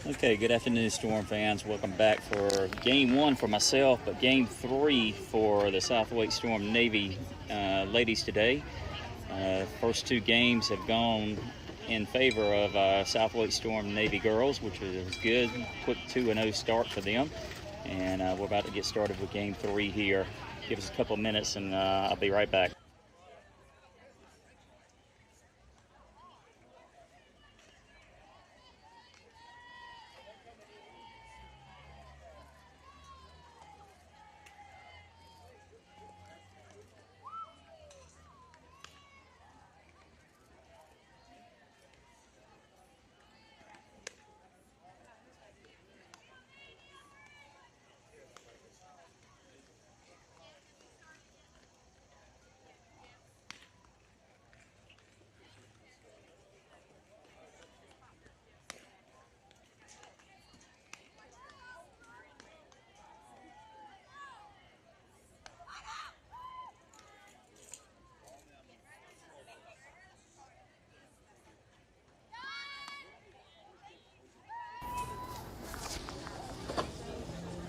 Okay, good afternoon, Storm fans. Welcome back for game one for myself, but game three for the SWStorm Navy ladies today. First two games have gone in favor of SWStorm Navy girls, which was good. Quick 2-0 start for them. And we're about to get started with game three here. Give us a couple minutes and I'll be right back.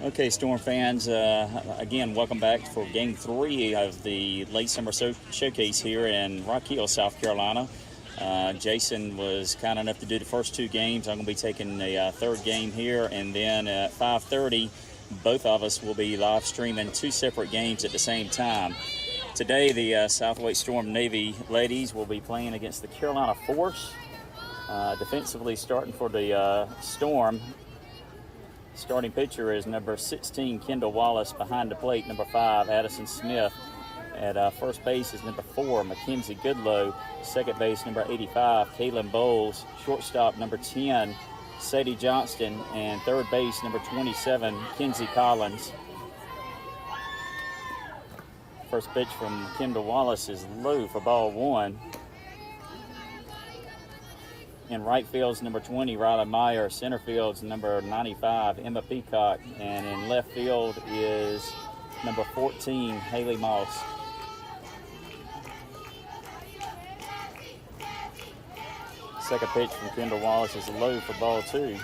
Okay, Storm fans, again, welcome back for game three of the late summer showcase here in Rock Hill, South Carolina. Jason was kind enough to do the first two games. I'm going to be taking the third game here, and then at 5:30, both of us will be live streaming two separate games at the same time. Today, the SWStorm Navy ladies will be playing against the Carolina Force. Defensively starting for the Storm. Starting pitcher is number 16, Kendall Wallace. Behind the plate, number 5, Addison Smith. At first base is number 4, Mackenzie Goodlow. Second base, number 85, Kaylin Bowles. Shortstop, number 10, Sadie Johnston. And third base, number 27, Kenzie Collins. First pitch from Kendall Wallace is low for ball 1. In right field's number 20, Riley Meyer. Center field's number 95, Emma Peacock. And in left field is number 14, Haley Moss. Second pitch from Kendall Wallace is low for ball 2.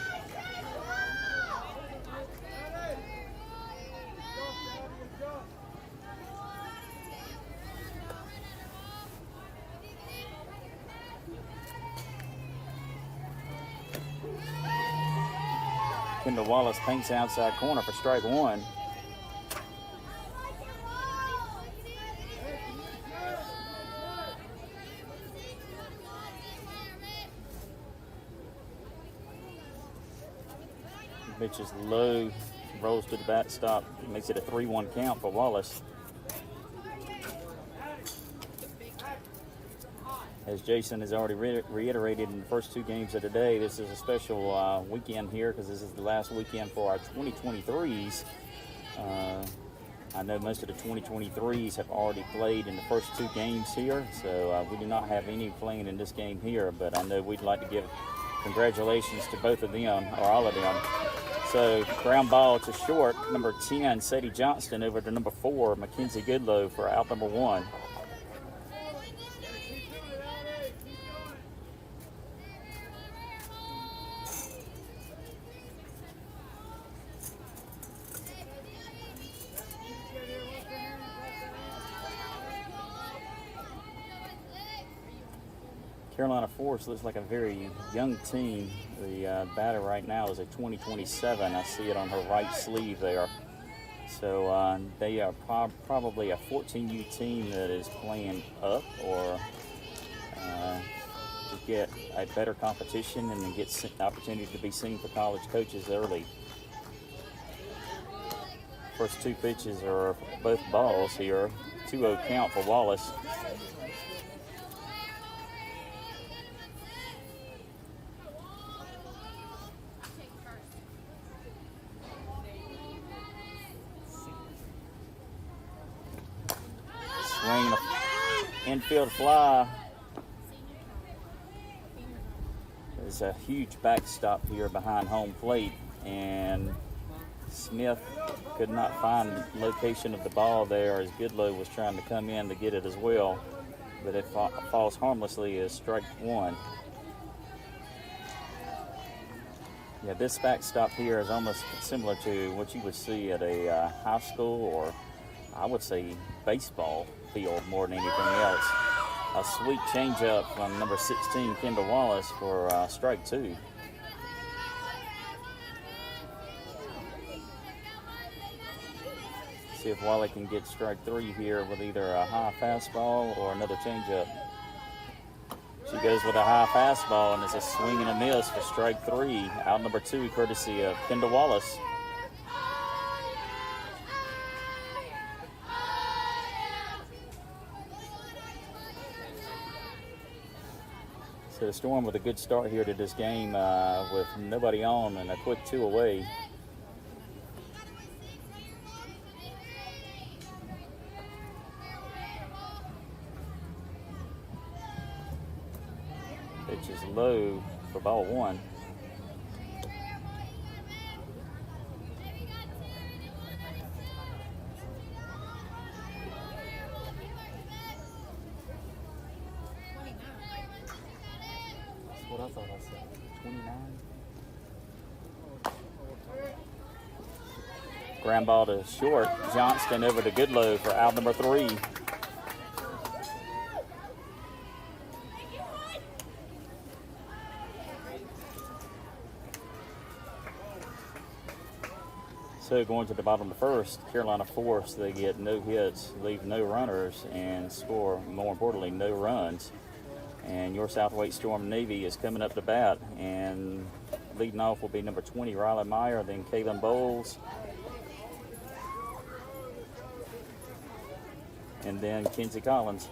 Kendall Wallace paints outside corner for strike 1. Pitch is low, rolls to the backstop, makes it a 3-1 count for Wallace. As Jason has already reiterated in the first two games of the day, this is a special weekend here because this is the last weekend for our 2023s. I know most of the 2023s have already played in the first two games here, so we do not have any playing in this game here, but I know we'd like to give congratulations to both of them, or all of them. So ground ball to short, number 10, Sadie Johnston, over to number 4, Mackenzie Goodlow for out number 1. Carolina Force looks like a very young team. The batter right now is a 2027. I see it on her right sleeve there. So they are probably a 14U team that is playing up or to get a better competition and get the opportunity to be seen for college coaches early. First two pitches are both balls here. 2-0 count for Wallace. Swinging an infield fly. There's a huge backstop here behind home plate, and Smith could not find the location of the ball there as Goodlow was trying to come in to get it as well, but it falls harmlessly as strike 1. Yeah, this backstop here is almost similar to what you would see at a high school, or I would say baseball field more than anything else. A sweet changeup from number 16, Kendall Wallace, for strike 2. See if Wally can get strike 3 here with either a high fastball or another changeup. She goes with a high fastball, and it's a swing and a miss for strike 3. Out number 2, courtesy of Kendall Wallace. So the Storm with a good start here to this game with nobody on and a quick 2 away. Pitch is low for ball 1. That's what I thought I said. 29. Ground ball to short. Johnston over to Goodlow for out number 3. So going to the bottom of the first, Carolina force, they get no hits, leave no runners, and score, more importantly, no runs. And your SWStorm Navy is coming up to bat, and leading off will be number 20, Riley Meyer, then Kaylin Bowles, and then Kenzie Collins.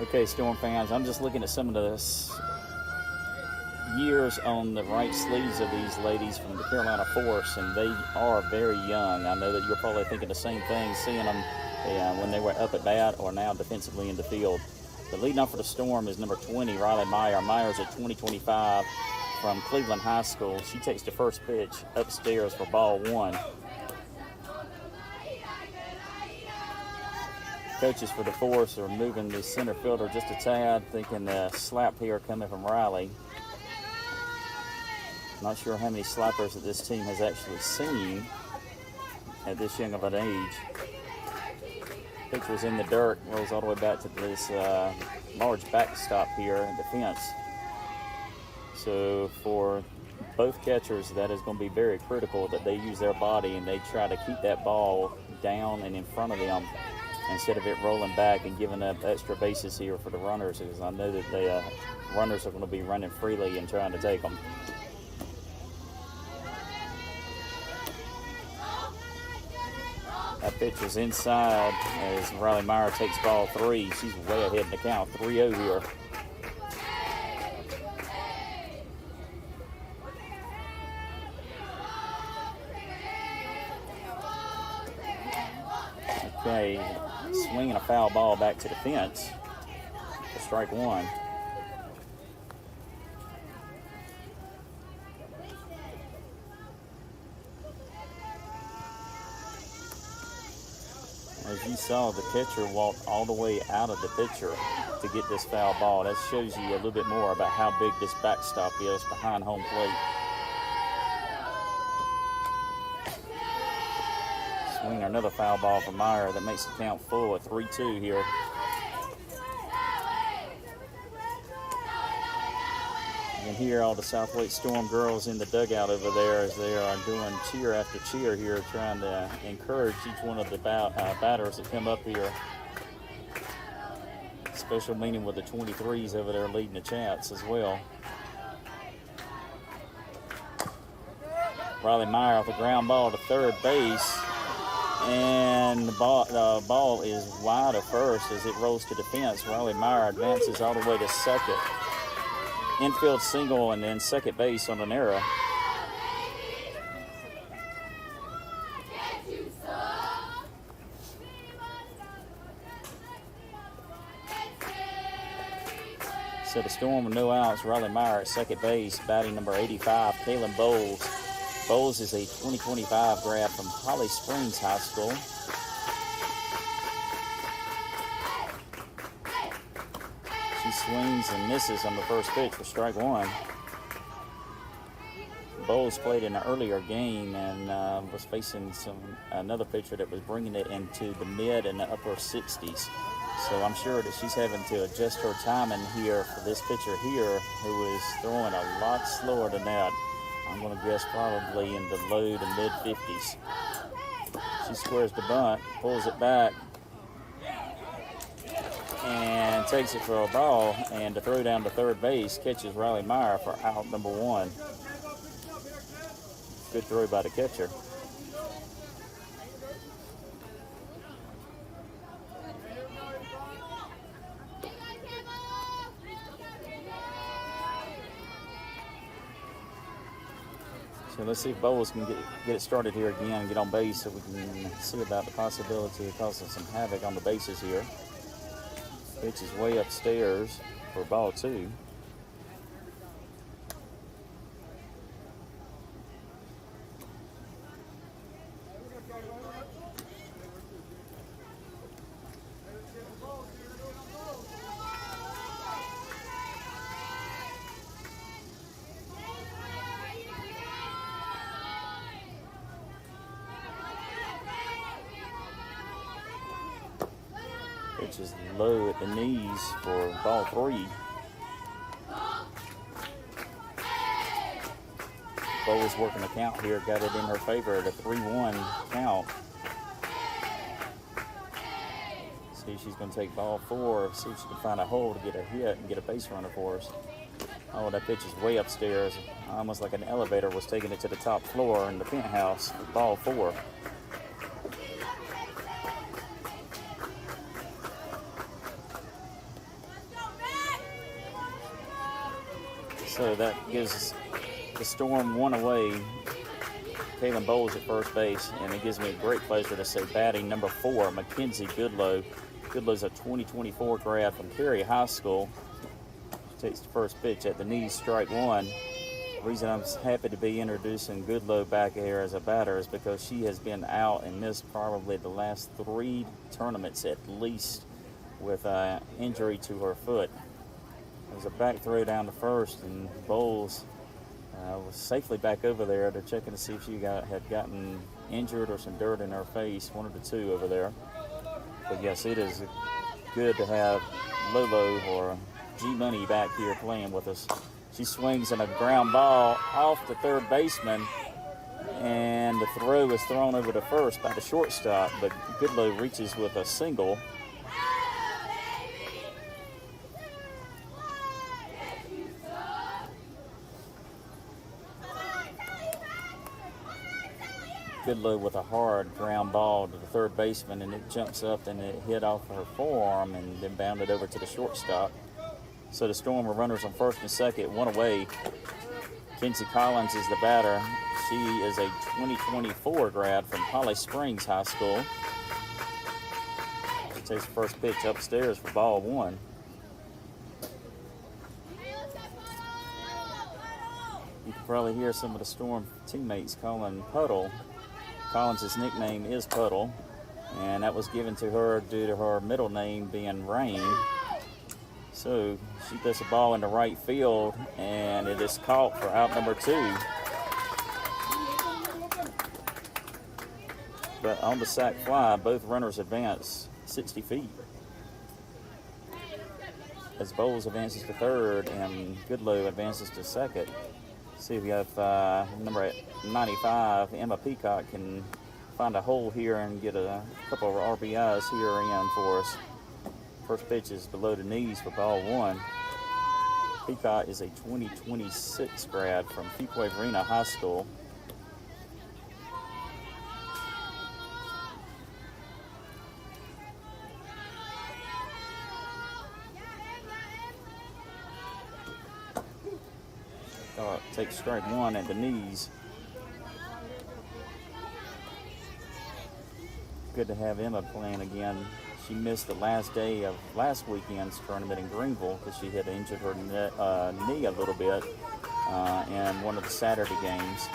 Okay, Storm fans, I'm just looking at some of the years on the right sleeves of these ladies from the Carolina Force, and they are very young. I know that you're probably thinking the same thing, seeing them when they were up at bat or now defensively in the field. The leading off for the Storm is number 20, Riley Meyer. Meyer's at 2025 from Cleveland High School. She takes the first pitch upstairs for ball 1. Coaches for the Force are moving the center fielder just a tad, thinking a slap here coming from Riley. Not sure how many slappers that this team has actually seen at this young of an age. Pitch was in the dirt, rolls all the way back to this large backstop here in defense. So for both catchers, that is going to be very critical that they use their body and they try to keep that ball down and in front of them instead of it rolling back and giving up extra bases here for the runners, because I know that the runners are going to be running freely and trying to take them. That pitch was inside as Riley Meyer takes ball 3. She's way ahead in the count, 3-0 here. Okay, swinging a foul ball back to the fence for strike 1. As you saw, the catcher walked all the way out of the pitcher to get this foul ball. That shows you a little bit more about how big this backstop is behind home plate. Swing another foul ball for Meyer that makes the count full at 3-2 here. You can hear all the SWStorm girls in the dugout over there as they are doing cheer after cheer here, trying to encourage each one of the batters that come up here. Special meaning with the 23s over there leading the chants as well. Riley Meyer off the ground ball to third base. And the ball is wide at first as it rolls to defense. Riley Meyer advances all the way to second. Infield single and then second base on an error. So the Storm with no outs. Riley Meyer at second base, batting number 85, Kaylin Bowles. Bowles is a 2025 grad from Holly Springs High School. She swings and misses on the first pitch for strike 1. Bowles played in an earlier game and was facing another pitcher that was bringing it into the mid and the upper 60s. So I'm sure that she's having to adjust her timing here for this pitcher here, who is throwing a lot slower than that. I'm going to guess probably in the low to mid 50s. She squares the bunt, pulls it back, and takes it for a ball. And to throw down to third base, catches Riley Meyer for out number 1. Good throw by the catcher. So let's see if Bowles can get it started here again and get on base so we can see about the possibility of causing some havoc on the bases here. Pitch is way upstairs for ball 2. Pitch is low at the knees for ball 3. Bowles working the count here, got it in her favor at a 3-1 count. See if she's going to take ball 4, see if she can find a hole to get a hit and get a base runner for us. Oh, that pitch is way upstairs, almost like an elevator was taking it to the top floor in the penthouse for ball 4. So that gives the Storm one away. Kaylin Bowles at first base, and it gives me a great pleasure to say batting number 4, Mackenzie Goodlow. Goodlow's a 2024 grad from Cary High School. Takes the first pitch at the knees, strike one. The reason I'm happy to be introducing Goodlow back here as a batter is because she has been out and missed probably the last 3 tournaments at least with injury to her foot. There's a back throw down to first, and Bowles was safely back over there. They're checking to see if she had gotten injured or some dirt in her face, one of the two over there. But yes, it is good to have Lolo or G-Money back here playing with us. She swings in a ground ball off the third baseman, and the throw is thrown over to first by the shortstop, but Goodlow reaches with a single. Goodlow with a hard ground ball to the third baseman, and it jumps up and it hit off her forearm and then bounded over to the shortstop. So the Storm are runners on first and second, one away. Kinsey Collins is the batter. She is a 2024 grad from Holly Springs High School. She takes the first pitch upstairs for ball 1. You can probably hear some of the Storm teammates calling Puddle. Collins' nickname is Puddle, and that was given to her due to her middle name being Rain. So she puts the ball into right field, and it is caught for out number 2. But on the sac fly, both runners advance 60 feet. As Bowles advances to third and Goodlow advances to second. See if we have number 95, Emma Peacock, can find a hole here and get a couple of RBIs here in for us. First pitch is below the knees for ball 1. Peacock is a 2026 grad from Fuquay-Varina High School. Takes strike 1 at the knees. Good to have Emma playing again. She missed the last day of last weekend's tournament in Greenville because she had injured her knee a little bit in one of the Saturday games.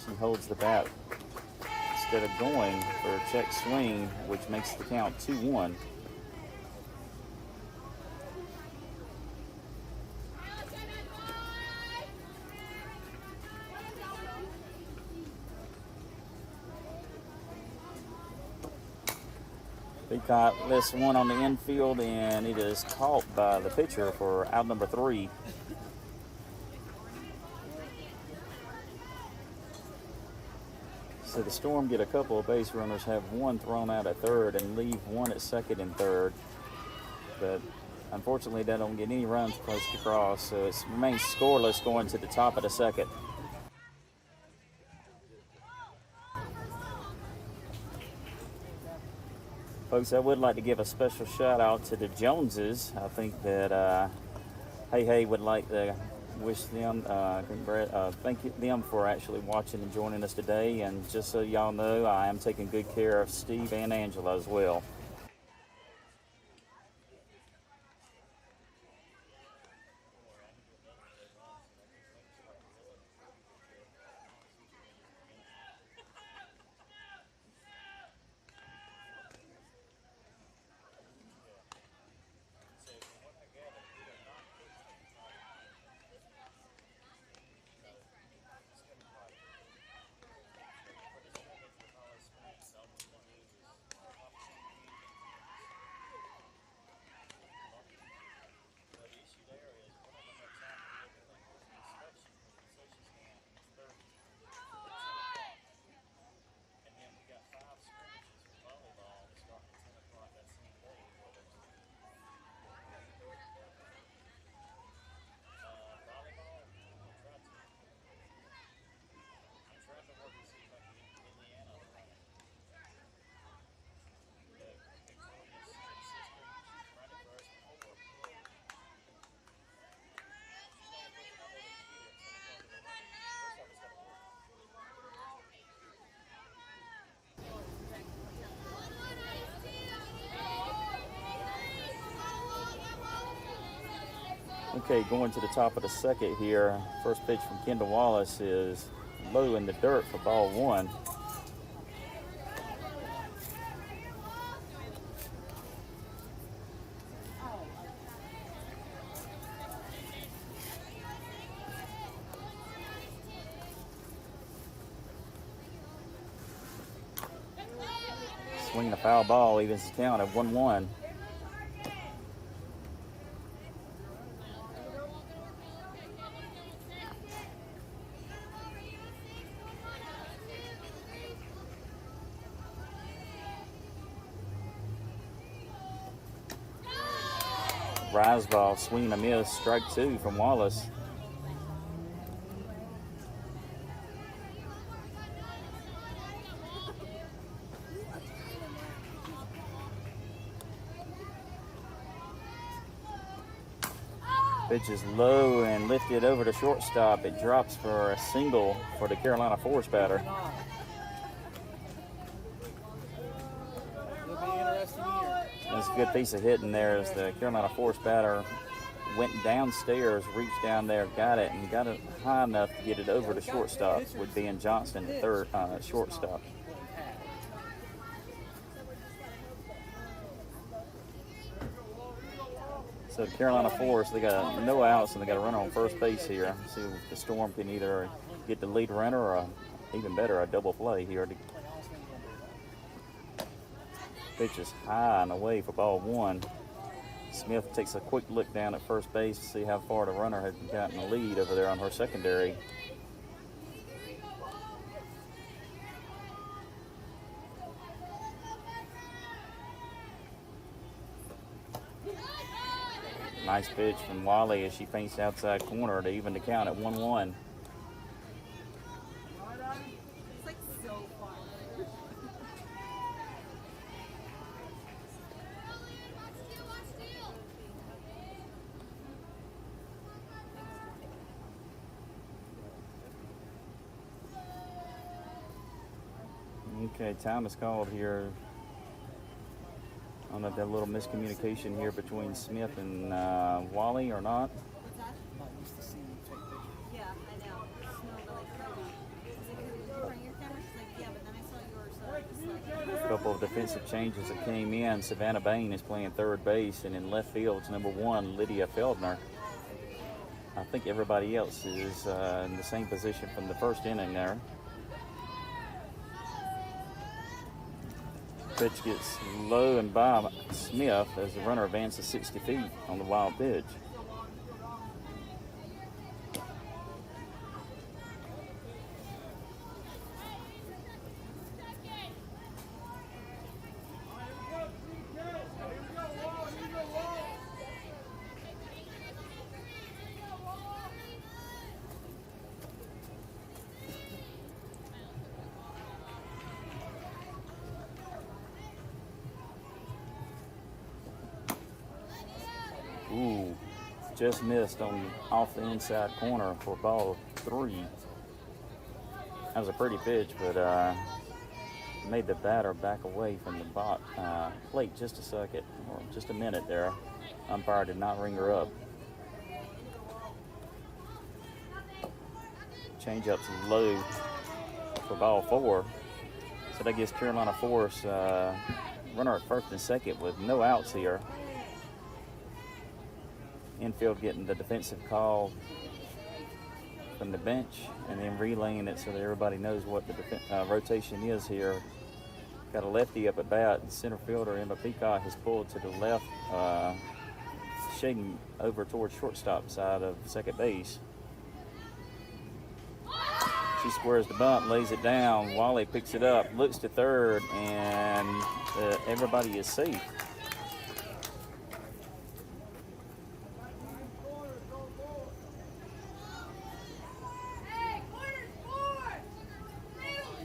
She holds the bat instead of going for a check swing, which makes the count 2-1. Peacock lifts one on the infield, and it is caught by the pitcher for out number 3. So the Storm get a couple of base runners, have one thrown out at third, and leave one at second and third. But unfortunately, they don't get any runs placed across, so it remains scoreless going to the top of the second. Folks, I would like to give a special shout out to the Joneses. I think that Hey would like to wish them, thank them for actually watching and joining us today. And just so y'all know, I am taking good care of Steve and Angela as well. Okay, going to the top of the second here. First pitch from Kendall Wallace is low in the dirt for ball one. Swinging a foul ball evens the count at 1-1. Rise ball, swing and a miss, strike two from Wallace. Pitch is low and lifted over to shortstop. It drops for a single for the Carolina Force batter. That's a good piece of hitting there as the Carolina Force batter went downstairs, reached down there, got it, and got it high enough to get it over to shortstop, with Ben Johnston, the third shortstop. So Carolina Force, they got no outs and they got a runner on first base here. See if the Storm can either get the lead runner or, even better, a double play here. Pitch is high and away for ball one. Smith takes a quick look down at first base to see how far the runner had gotten the lead over there on her secondary. Nice pitch from Wally as she feints outside corner to even the count at 1-1. It's like so fun. Okay, time is called here. I don't know if that little miscommunication here between Smith and Wally or not. What's that? Yeah, I know. It's not really pretty. He's like, "Can you bring your camera?" She's like, "Yeah, but then I saw yours, so I just like." A couple of defensive changes that came in. Savannah Bain is playing third base, and in left field it's number 1, Lydia Feldner. I think everybody else is in the same position from the first inning there. Pitch gets low and by Smith as the runner advances 60 feet on the wild pitch. Ooh, just missed off the inside corner for ball 3. That was a pretty pitch, but made the batter back away from the plate just a second, or just a minute there. Umpire did not ring her up. Changeup's low for ball 4. So that gives Carolina Force runner at first and second with no outs here. Infield getting the defensive call from the bench and then relaying it so that everybody knows what the rotation is here. Got a lefty up at bat, and center fielder Emma Peacock has pulled to the left, shading over towards shortstop side of second base. She squares the bunt, lays it down. Wally picks it up, looks to third, and everybody is safe.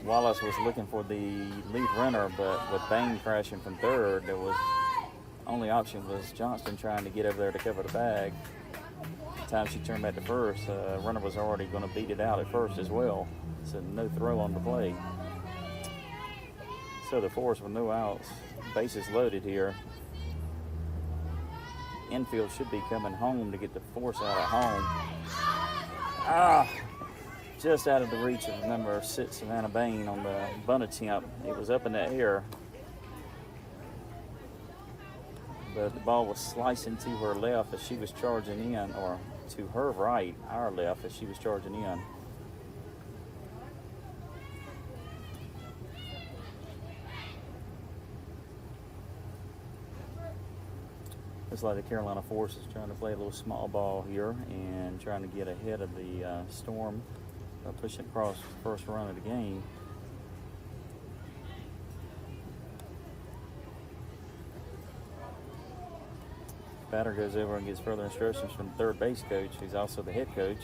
Wallace was looking for the lead runner, but with Bain crashing from third, there was only option was Johnston trying to get over there to cover the bag. By the time she turned back to first, runner was already going to beat it out at first as well. So no throw on the play. So the Force with no outs, bases loaded here. infield should be coming home to get the force out at home. Just out of the reach of number 6, Savannah Bain on the bunt attempt. It was up in the air, but the ball was slicing to her left as she was charging in, or to her right, our left, as she was charging in. Looks like the Carolina Force is trying to play a little small ball here and trying to get ahead of the Storm by pushing across the first run of the game. Batter goes over and gets further instructions from the third base coach, who's also the head coach.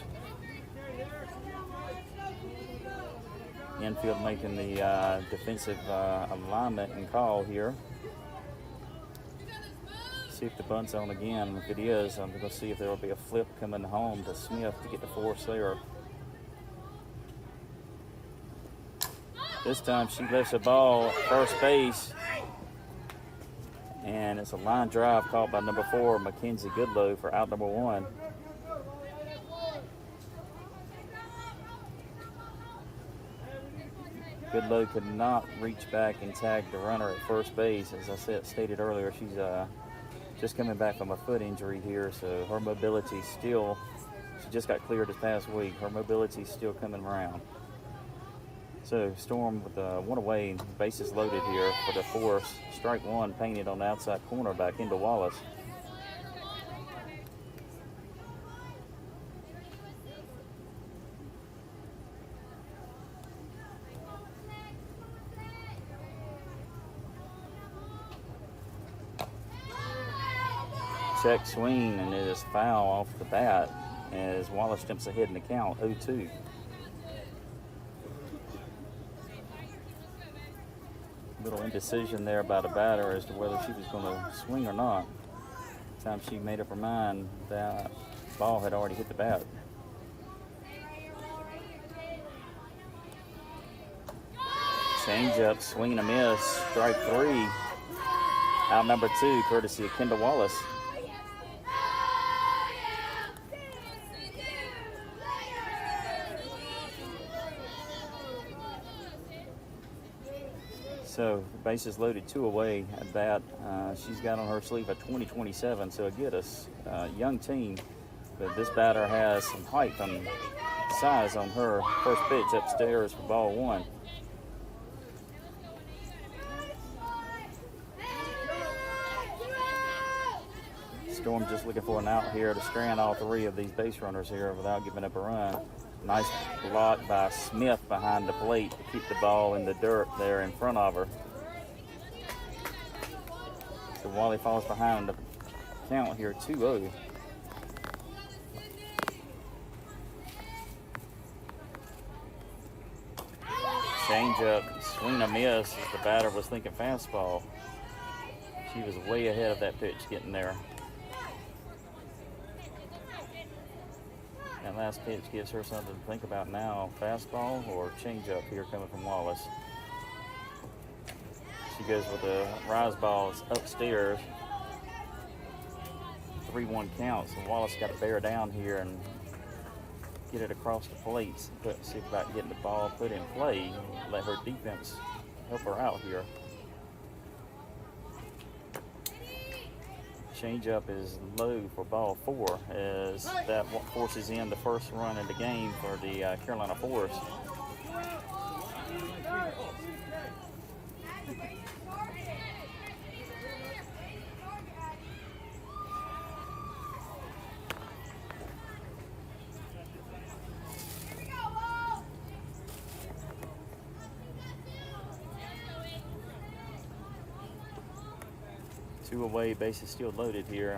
Infield making the defensive alignment and call here. See if the bunt's on again. If it is, I'm going to see if there will be a flip coming home to Smith to get the force there. This time she lifts the ball at first base, and it's a line drive caught by number 4, Mackenzie Goodlow, for out number 1. Goodlow could not reach back and tag the runner at first base. As I stated earlier, she's just coming back from a foot injury here, so her mobility still, she just got cleared this past week. Her mobility is still coming around. So Storm with one away, bases loaded here for the Force. Strike 1 painted on the outside corner back into Wallace. Check swing, and it is foul off the bat as Wallace jumps ahead in the count, 0-2. Little indecision there by the batter as to whether she was going to swing or not. By the time she made up her mind, that ball had already hit the bat. Change up, swing and a miss, strike 3. Out number 2, courtesy of Kendall Wallace. So bases loaded, 2 away at bat. She's got on her sleeve a 20-27, so again, a young team. But this batter has some height and size on her first pitch upstairs for ball 1. Storm just looking for an out here to strand all 3 of these base runners here without giving up a run. Nice block by Smith behind the plate to keep the ball in the dirt there in front of her. So Wally falls behind the count here, 2-0. Change up, swing and a miss as the batter was thinking fastball. She was way ahead of that pitch getting there. That last pitch gives her something to think about now. Fastball or changeup here coming from Wallace. She goes with the rise balls upstairs. 3-1 count, so Wallace got to bear down here and get it across the plate. See about getting the ball put in play. Let her defense help her out here. Changeup is low for ball 4 as that forces in the first run of the game for the Carolina Force. Two away, bases still loaded here.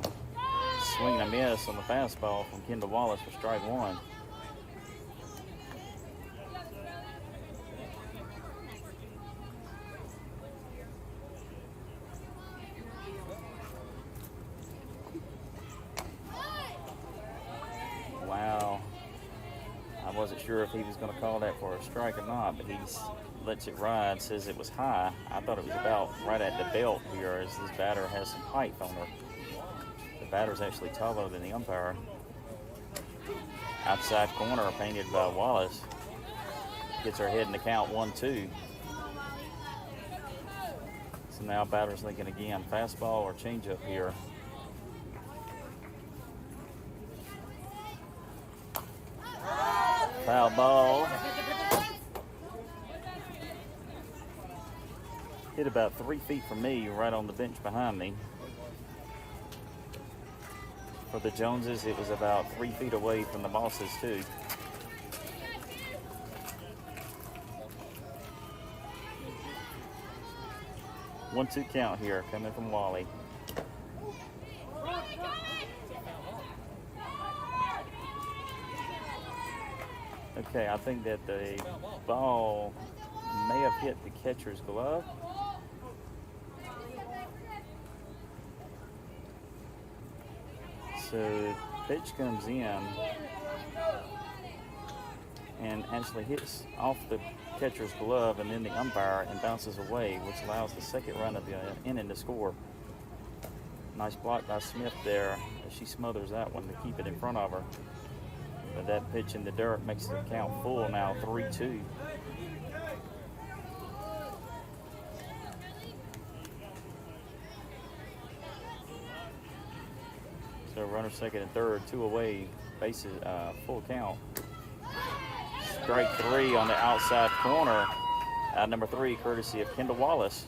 Swing and a miss on the fastball from Kendall Wallace for strike 1. Wow. I wasn't sure if he was going to call that for a strike or not, but he's lets it ride, says it was high. I thought it was about right at the belt here as this batter has some height on her. Batter's actually taller than the umpire. Outside corner painted by Wallace. Gets her head in the count 1-2. So now batter's thinking again, fastball or changeup here. Foul ball. Hit about 3 feet from me, right on the bench behind me. For the Joneses, it was about 3 feet away from the Bosses too. One-two count here, coming from Wally. Okay, I think that the ball may have hit the catcher's glove. So pitch comes in and actually hits off the catcher's glove and then the umpire and bounces away, which allows the second run of the inning to score. Nice block by Smith there as she smothers that one to keep it in front of her. But that pitch in the dirt makes the count full now, 3-2. So runner second and third, 2 away, bases, full count. Strike 3 on the outside corner. Out number 3, courtesy of Kendall Wallace.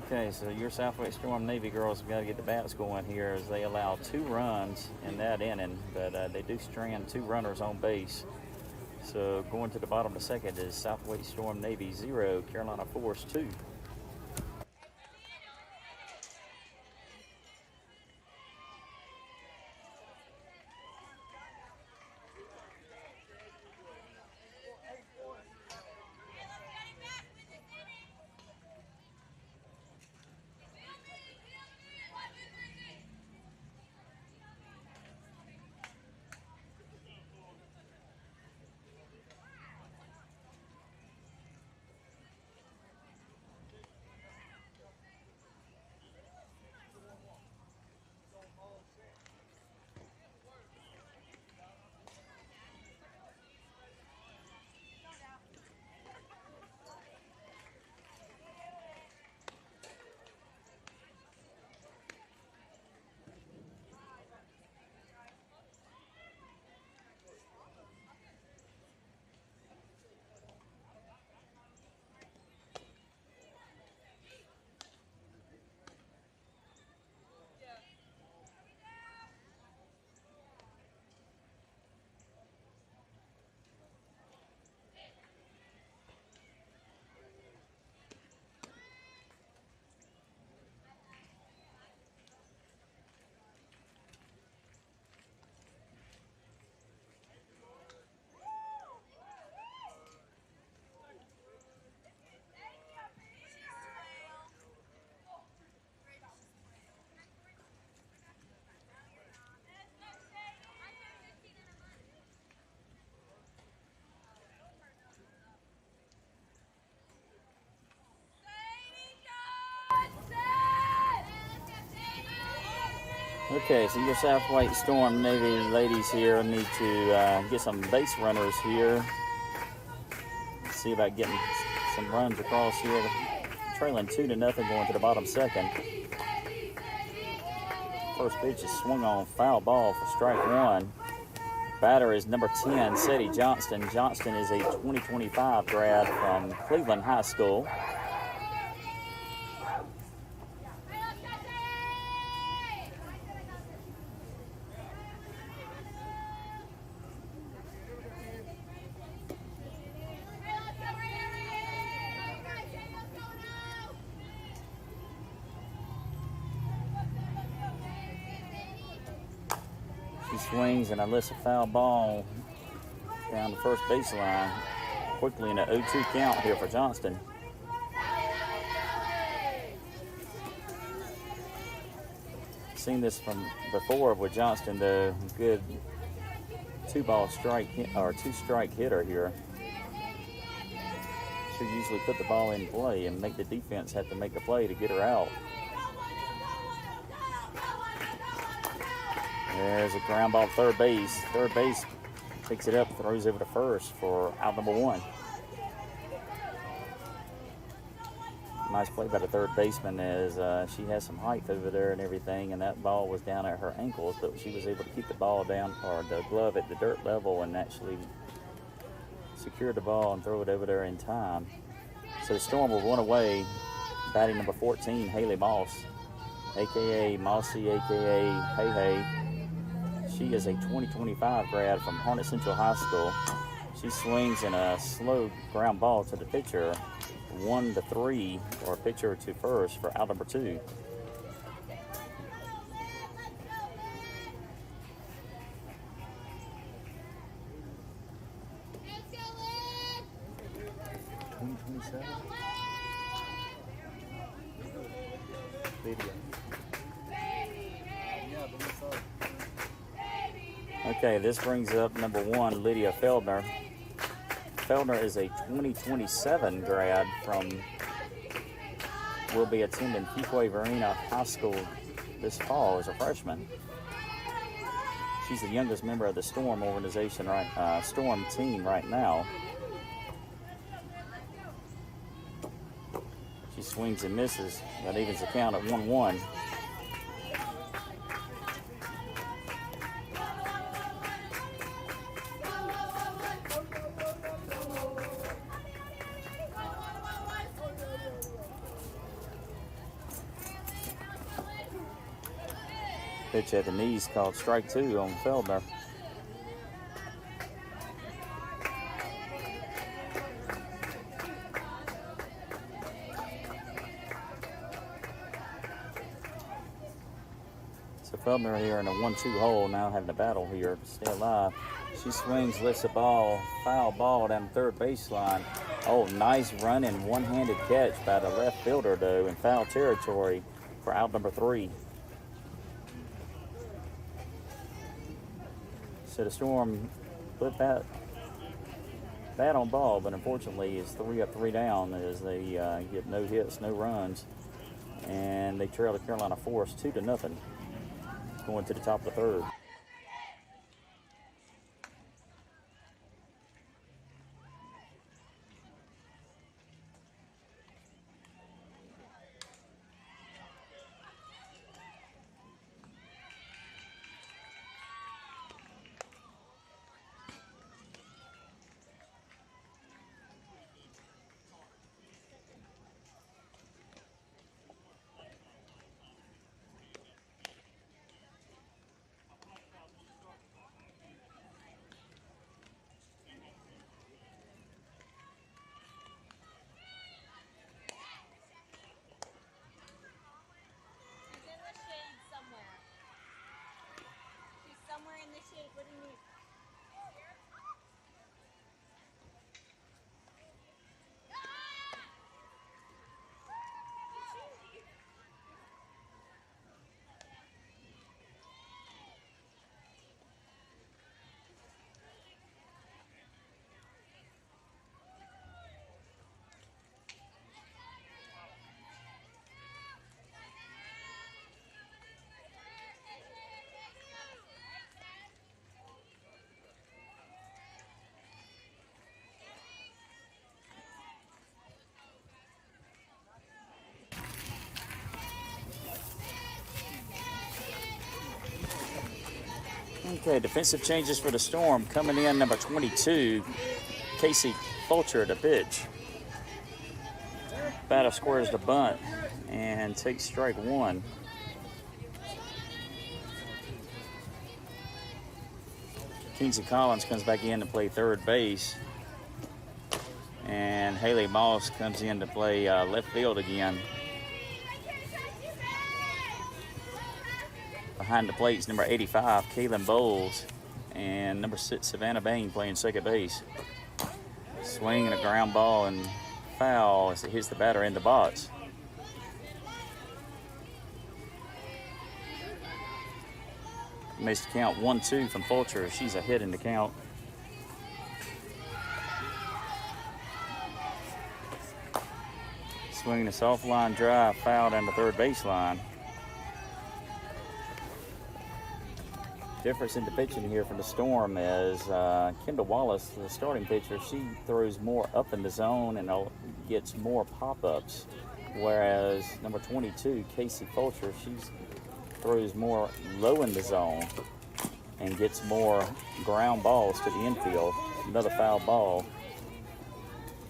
Okay, so your SWStorm Navy girls have got to get the bats going here as they allow 2 runs in that inning, but they do strand 2 runners on base. So going to the bottom of the second is SWStorm Navy 0, Carolina Force 2. Okay, so your SWStorm Navy ladies here need to get some base runners here. See about getting some runs across here. Trailing 2-0 going to the bottom second. First pitch is swung on, foul ball for strike 1. Batter is number 10, Sadie Johnston. Johnston is a 2025 grad from Cleveland High School. She swings and lets a foul ball down the first baseline. Quickly in an 0-2 count here for Johnston. Seen this from before with Johnston, the good two-strike hitter here. catcher usually put the ball in play and make the defense have to make the play to get her out. There's a ground ball to third base. Third base picks it up, throws over to first for out number 1. Nice play by the third baseman as she has some height over there and everything, and that ball was down at her ankles, but she was able to keep the ball down, or the glove at the dirt level, and actually secure the ball and throw it over there in time. So the Storm will run away, batting number 14, Haley Moss, a.k.a. Mossy, a.k.a. Hey Hey. She is a 2025 grad from Harnett Central High School. She swings in a slow ground ball to the pitcher, 1-3, or pitcher to first for out number 2. Okay, this brings up number 1, Lydia Feldner. Feldner is a 2027 grad from, will be attending Fuquay Varina High School this fall as a freshman. She's the youngest member of the Storm organization, Storm team right now. She swings and misses. That evens the count at 1-1. Pitch at the knees called strike 2 on Feldner. So Feldner here in a 1-2 hole, now having a battle here to stay alive. She swings, lifts the ball, foul ball down the third baseline. Oh, nice running, one-handed catch by the left fielder though in foul territory for out number 3. So the Storm put that on ball, but unfortunately it's 3 up, 3 down as they get no hits, no runs, and they trail the Carolina Force 2-0, going to the top of the third. Somewhere in the shade. What do you need? Okay, defensive changes for the Storm. Coming in, number 22, Casey Fulcher to pitch. Batter squares the bunt and takes strike 1. Kingsley Collins comes back in to play third base. And Haley Moss comes in to play left field again. Behind the plate is number 85, Kaylin Bowles, and number 6, Savannah Bain, playing second base. Swing and a ground ball and foul as it hits the batter in the box. Makes the count 1-2 from Fulcher. She's a hit in the count. Swinging a soft line drive, foul down the third baseline. Difference in the pitching here from the Storm is Kendall Wallace, the starting pitcher, she throws more up in the zone and gets more pop-ups, whereas number 22, Casey Fulcher, she throws more low in the zone and gets more ground balls to the infield. Another foul ball.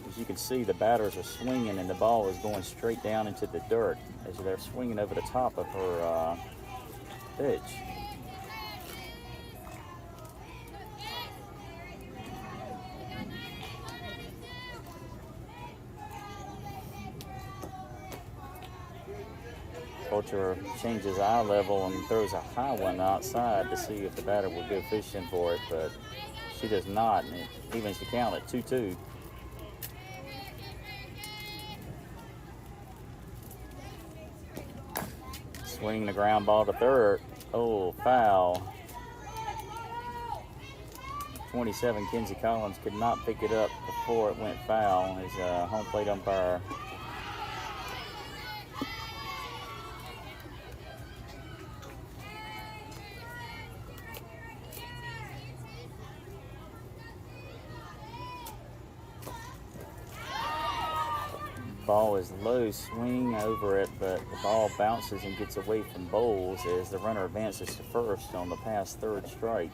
As you can see, the batters are swinging and the ball is going straight down into the dirt as they're swinging over the top of her pitch. Fulcher changes eye level and throws a high one outside to see if the batter will go fishing for it, but she does not, and it evens the count at 2-2. Swinging the ground ball to third. Oh, foul. 27, Kenzie Collins could not pick it up before it went foul. His home plate umpire ball is low, swing over it, but the ball bounces and gets away from Bowles as the runner advances to first on the past third strike.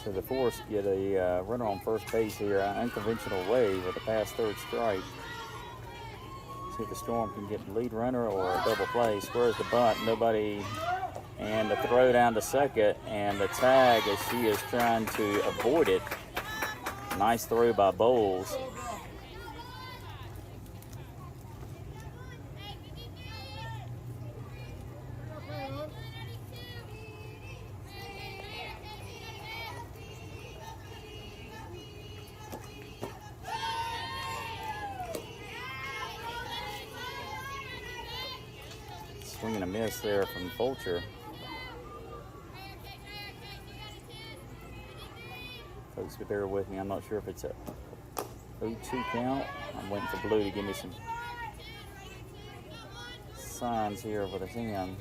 So the Force get a runner on first base here, an unconventional way with the past third strike. See if the Storm can get the lead runner or a double play. Squares the bunt, nobody, and the throw down to second, and the tag as she is trying to avoid it. Nice throw by Bowles. Swing and a miss there from Fulcher. Folks, bear with me. I'm not sure if it's a 0-2 count. I'm waiting for Blue to give me some signs here with his hand.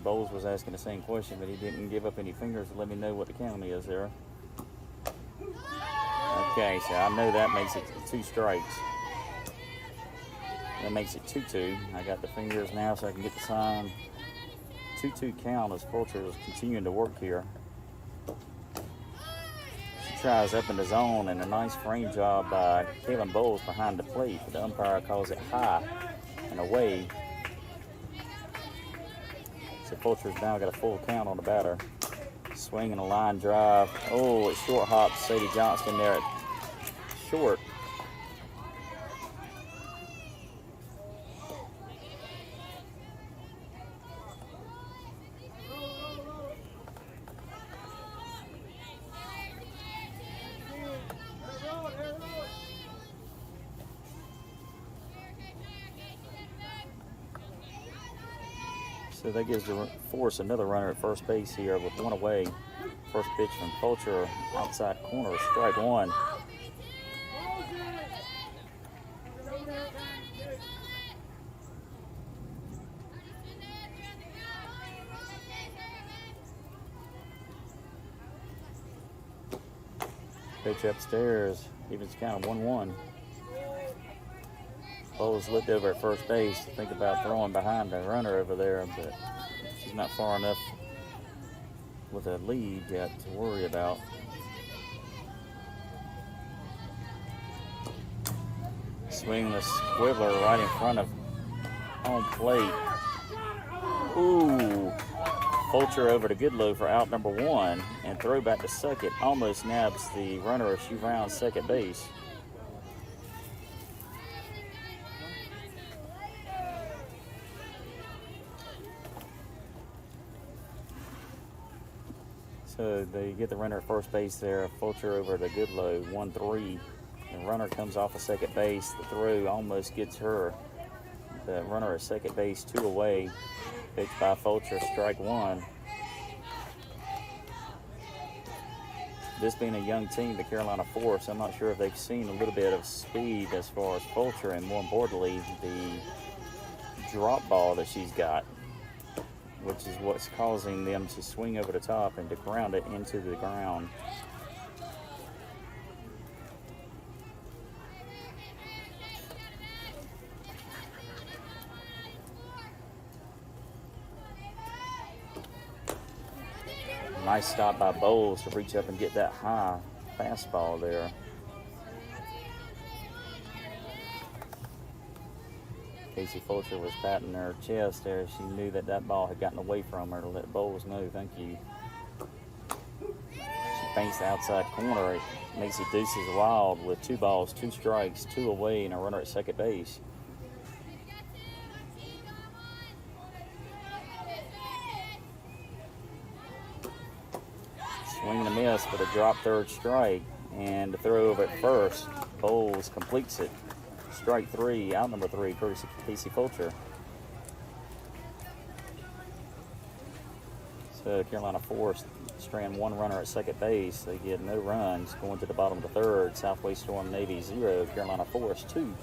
Bowles was asking the same question, but he didn't give up any fingers to let me know what the count is there. Okay, so I know that makes it 2 strikes. That makes it 2-2. I got the fingers now so I can get the sign. 2-2 count as Fulcher is continuing to work here. She tries up in the zone and a nice frame job by Kaylin Bowles behind the plate. But the umpire calls it high and away. So Fulcher's now got a full count on the batter. Swinging a line drive. Oh, it short hops Sadie Johnston there at short. So that gives the Force another runner at first base here with one away. First pitch from Fulcher, outside corner, strike one. Pitch upstairs, evens count of 1-1. Bowles looked over at first base to think about throwing behind the runner over there, but she's not far enough with a lead yet to worry about. Swing the squibbler right in front of home plate. Ooh. Fulcher over to Goodlow for out number 1, and throw back to second. Almost nabs the runner as she rounds second base. So they get the runner at first base there. Fulcher over to Goodlow, 1-3. The runner comes off of second base. The throw almost gets her. The runner at second base, 2 away. Pitch by Fulcher, strike 1. This being a young team, the Carolina Force, I'm not sure if they've seen a little bit of speed as far as Fulcher, and more importantly, the drop ball that she's got, which is what's causing them to swing over the top and to ground it into the ground. Nice stop by Bowles to reach up and get that high fastball there. Casey Fulcher was patting her chest there. She knew that that ball had gotten away from her to let Bowles know, thank you. She paints the outside corner. It makes it deuces wild with 2 balls, 2 strikes, 2 away, and a runner at second base. Swing and a miss for the drop third strike, and the throw over at first. Bowles completes it. Strike 3, out number 3, courtesy Casey Fulcher. So Carolina Force strand 1 runner at second base. They get no runs going to the bottom of the third. SWStorm Navy 0, Carolina Force 2.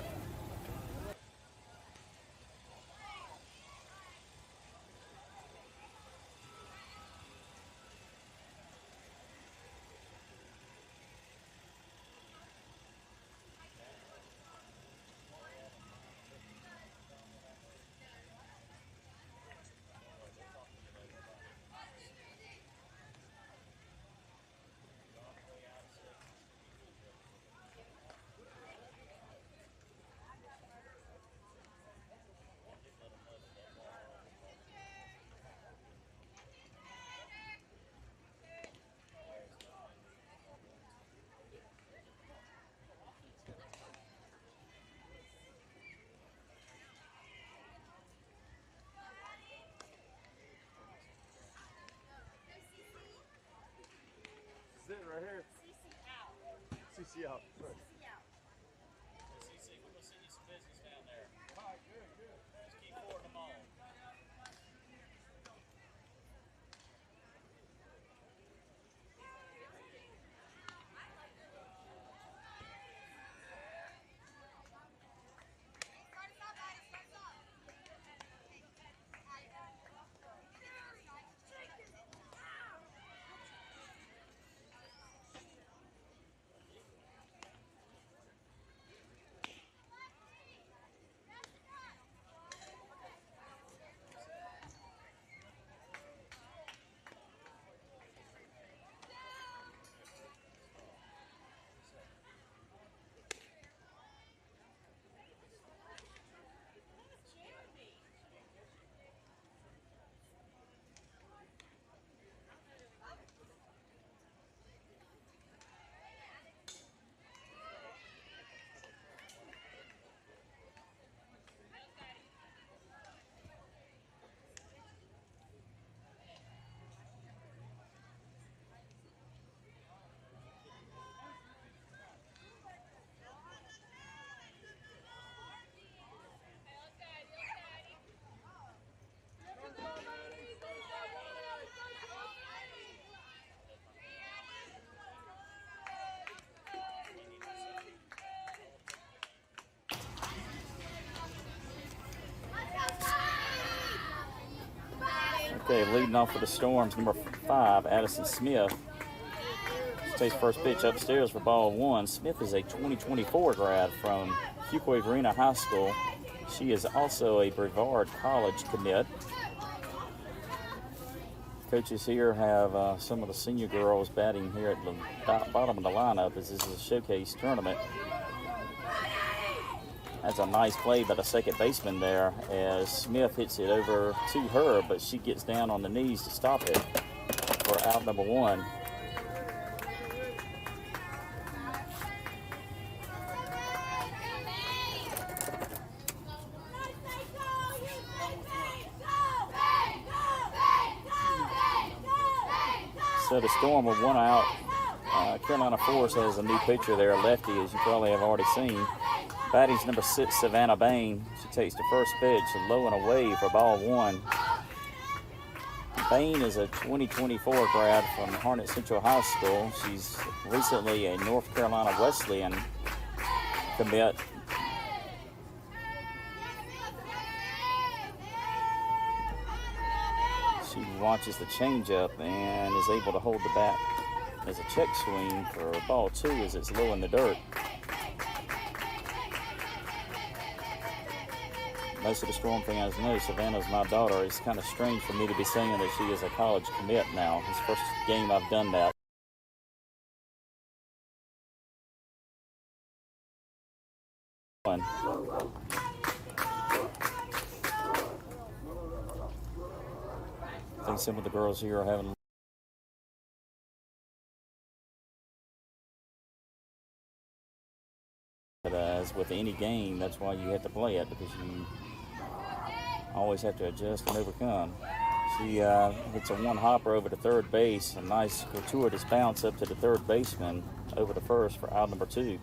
Right here. CC out. Right. CC, we're going to send you some business down there. All right, good. Just keep forwarding them on. Okay, leading off for the Storms, number 5, Addison Smith. She takes first pitch upstairs for ball 1. Smith is a 2024 grad from Fuquay-Varina High School. She is also a Brevard College commit. Coaches here have some of the senior girls batting here at the bottom of the lineup as this is a showcase tournament. That's a nice play by the second baseman there as Smith hits it over to her, but she gets down on the knees to stop it for out number 1. So the Storm with 1 out. Carolina Force has a new pitcher there, lefty, as you probably have already seen. Batting's number 6, Savannah Bain. She takes the first pitch, low and away for ball 1. Bain is a 2024 grad from Harnett Central High School. She's recently a North Carolina Wesleyan commit. She watches the changeup and is able to hold the bat as a check swing for ball 2 as it's low in the dirt. Most of the Storm fans know Savannah's my daughter. It's kind of strange for me to be saying that she is a college commit now. It's the first game I've done that. I think some of the girls here are having but as with any game, that's why you have to play it, because you always have to adjust and overcome. She hits a one-hopper over to third base, a nice gratuitous bounce up to the third baseman over to first for out number 2.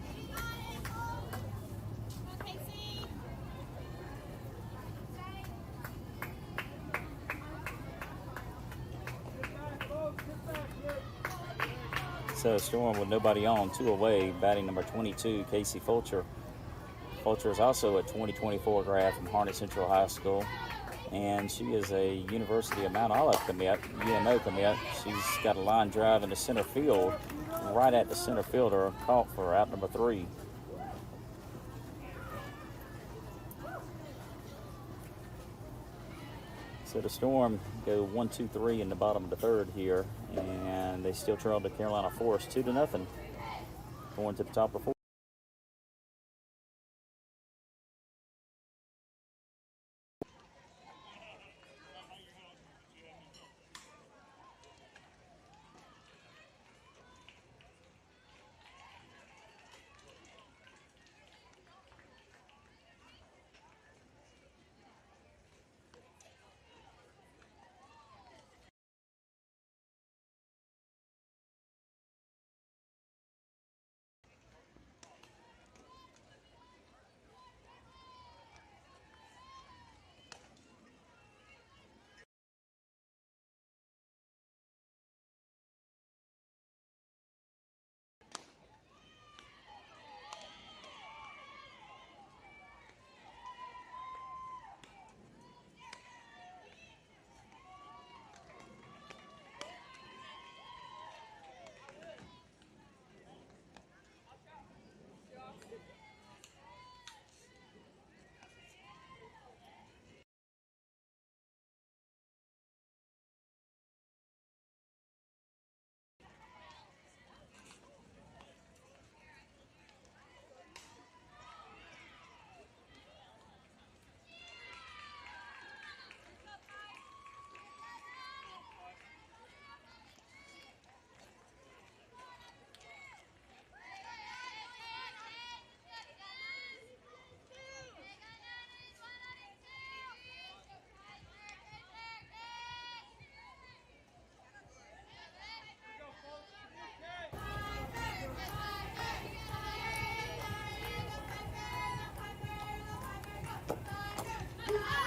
So Storm with nobody on, 2 away, batting number 22, Casey Fulcher. Fulcher is also a 2024 grad from Harnett Central High School, and she is a University of Mount Olive commit, UMO commit. She's got a line drive into center field, right at the center fielder, caught for out number 3. So the Storm go 1-2-3 in the bottom of the third here, and they still trail the Carolina Forest 2-0, going to the top of 4.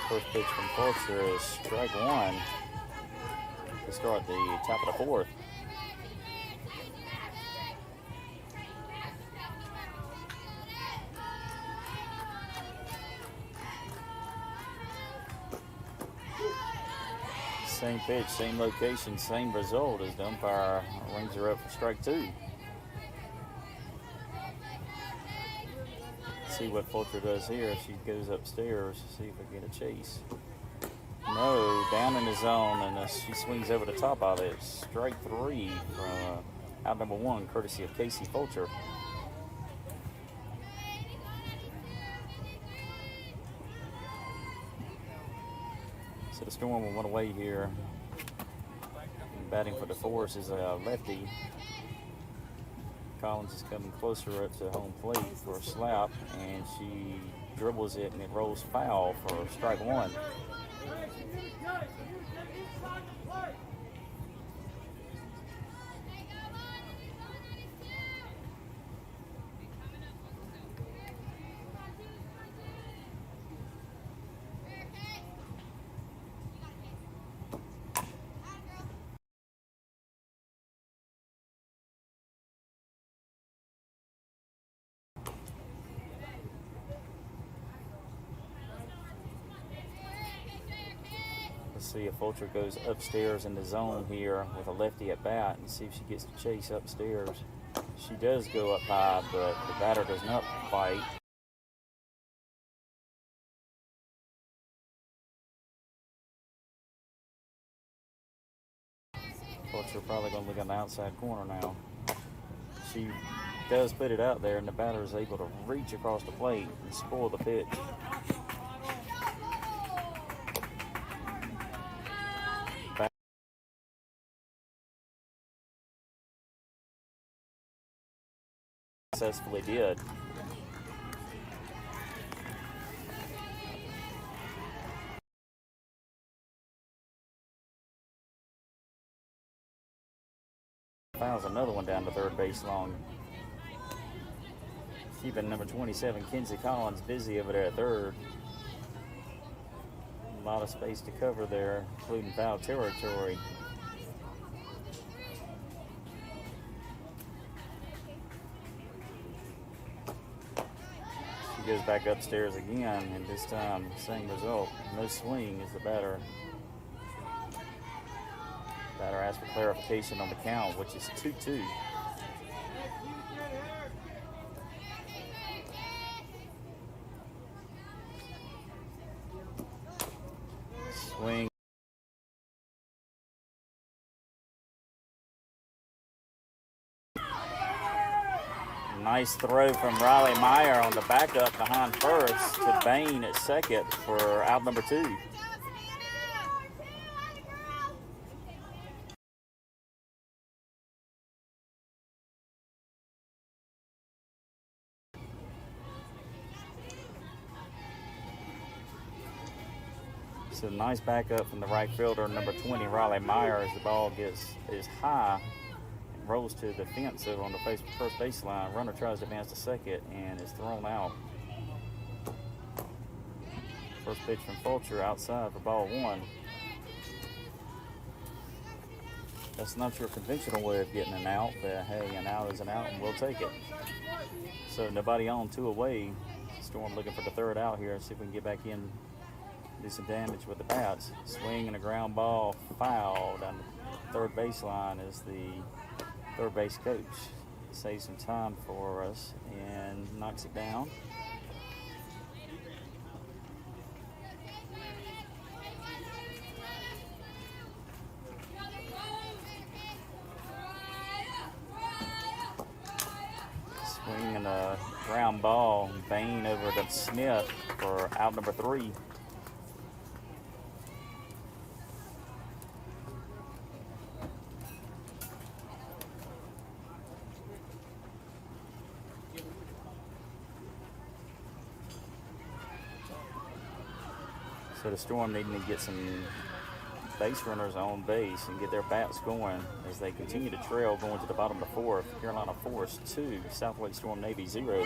First pitch from Fulcher is strike 1 to start the top of the 4th. Same pitch, same location, same result as the umpire rings her up for strike 2. See what Fulcher does here. She goes upstairs to see if we get a chase. No, down in the zone, and she swings over the top of it. Strike 3 from out number 1, courtesy of Casey Fulcher. So the Storm will run away here. And batting for the Force is a lefty. Collins is coming closer up to home plate for a slap, and she dribbles it, and it rolls foul for strike 1. see if Fulcher goes upstairs in the zone here with a lefty at bat and see if she gets to chase upstairs. She does go up high, but the batter does not bite. Fulcher probably going to look on the outside corner now. She does put it out there, and the batter is able to reach across the plate and spoil the pitch. Successfully did. Fouls another one down to third base long. Keeping number 27, Kenzie Collins, busy over there at third. A lot of space to cover there, including foul territory. She goes back upstairs again, and this time, same result. No swing as the batter. Batter asks for clarification on the count, which is 2-2. Swing. Nice throw from Riley Meyer on the backup behind first to Bain at second for out number 2. So nice backup from the right fielder, number 20, Riley Meyer, as the ball is high and rolls to the fence over on the first baseline. Runner tries to advance to second and is thrown out. First pitch from Fulcher outside for ball 1. That's not your conventional way of getting an out, but hey, an out is an out and we'll take it. So nobody on, 2 away. Storm looking for the third out here. See if we can get back in, do some damage with the bats. Swing and a ground ball, foul down the third baseline as the third base coach saves some time for us and knocks it down. Swing and a ground ball, Bain over to Smith for out number 3. So the Storm needing to get some base runners on base and get their bats going as they continue to trail going to the bottom of the 4th. Carolina Forest 2, SWStorm Navy 0.